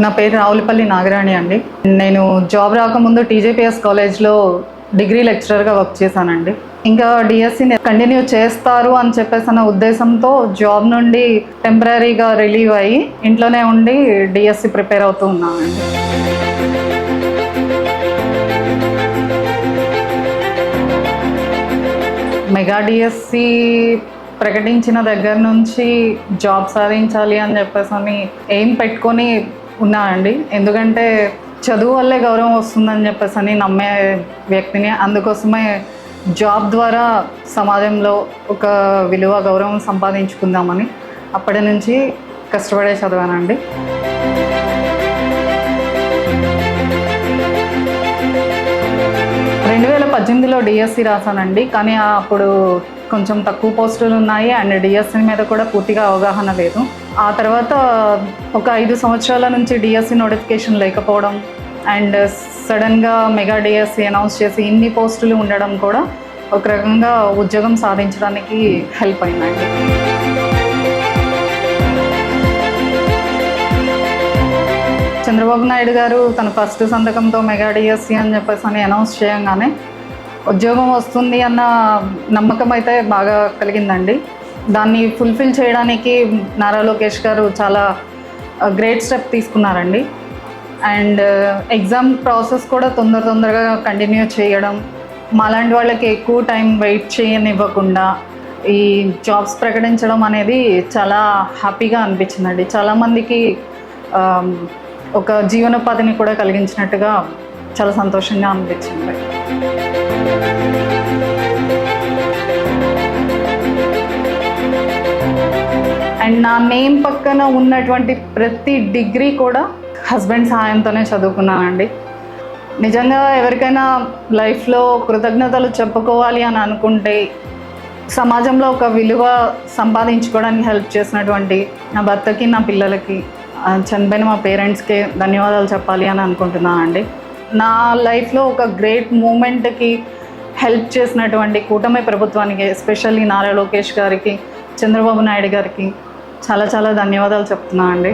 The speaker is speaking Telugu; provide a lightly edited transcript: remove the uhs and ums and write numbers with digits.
నా పేరు రావులపల్లి నాగరాణి అండి. నేను జాబ్ రాకముందు టీజేపీఎస్ కాలేజ్లో డిగ్రీ లెక్చరర్గా వర్క్ చేశానండి. ఇంకా డిఎస్సిని కంటిన్యూ చేస్తారు అని చెప్పేసి అన్న ఉద్దేశంతో జాబ్ నుండి టెంపరీగా రిలీవ్ అయ్యి ఇంట్లోనే ఉండి డిఎస్సి ప్రిపేర్ అవుతూ ఉన్నానండి. మెగా డిఎస్సి ప్రకటించిన దగ్గర నుంచి జాబ్ సాధించాలి అని చెప్పేసి అని ఏం పెట్టుకొని ఉన్నానండి. ఎందుకంటే చదువు వల్లే గౌరవం వస్తుందని చెప్పేసి అని నమ్మే వ్యక్తిని. అందుకోసమే జాబ్ ద్వారా సమాజంలో ఒక విలువ గౌరవం సంపాదించుకుందామని అప్పటి నుంచి కష్టపడే చదివానండి. డిఎస్సి రాశానండి. కానీ అప్పుడు కొంచెం తక్కువ పోస్టులు ఉన్నాయి అండ్ డిఎస్సి మీద కూడా పూర్తిగా అవగాహన లేదు. ఆ తర్వాత ఒక 5 సంవత్సరాల నుంచి డిఎస్సి నోటిఫికేషన్ లేకపోవడం అండ్ సడన్గా మెగా డిఎస్సి అనౌన్స్ చేసి ఇన్ని పోస్టులు ఉండడం కూడా ఒక రకంగా ఉద్యోగం సాధించడానికి హెల్ప్ అయిందండి. చంద్రబాబు నాయుడు గారు తన ఫస్ట్ సంతకంతో మెగా డిఎస్సి అని చెప్పేసి అని అనౌన్స్ చేయగానే ఉద్యోగం వస్తుంది అన్న నమ్మకం అయితే బాగా కలిగిందండి. దాన్ని ఫుల్ఫిల్ చేయడానికి నారా లోకేష్ గారు చాలా గ్రేట్ స్టెప్ తీసుకున్నారండి. అండ్ ఎగ్జామ్ ప్రాసెస్ కూడా తొందరగా కంటిన్యూ చేయడం, మాలాంటి వాళ్ళకి ఎక్కువ టైం వెయిట్ చేయనివ్వకుండా ఈ జాబ్స్ ప్రకటించడం అనేది చాలా హ్యాపీగా అనిపించిందండి. చాలామందికి ఒక జీవనోపాధిని కూడా కలిగించినట్టుగా చాలా సంతోషంగా అనిపించింది. అండ్ నా నేమ్ పక్కన ఉన్నటువంటి ప్రతి డిగ్రీ కూడా హస్బెండ్ సహాయంతోనే చదువుకున్నానండి. నిజంగా ఎవరికైనా లైఫ్లో కృతజ్ఞతలు చెప్పుకోవాలి అని అనుకుంటే సమాజంలో ఒక విలువ సంపాదించుకోవడానికి హెల్ప్ చేసినటువంటి నా భర్తకి, నా పిల్లలకి, చనిపోయిన మా పేరెంట్స్కి ధన్యవాదాలు చెప్పాలి అని అనుకుంటున్నానండి. నా లైఫ్లో ఒక గ్రేట్ మూమెంట్కి హెల్ప్ చేసినటువంటి కూటమి ప్రభుత్వానికి, ఎస్పెషల్లీ నారా లోకేష్ గారికి, చంద్రబాబు నాయుడు గారికి చాలా ధన్యవాదాలు చెప్తున్నాను అండి.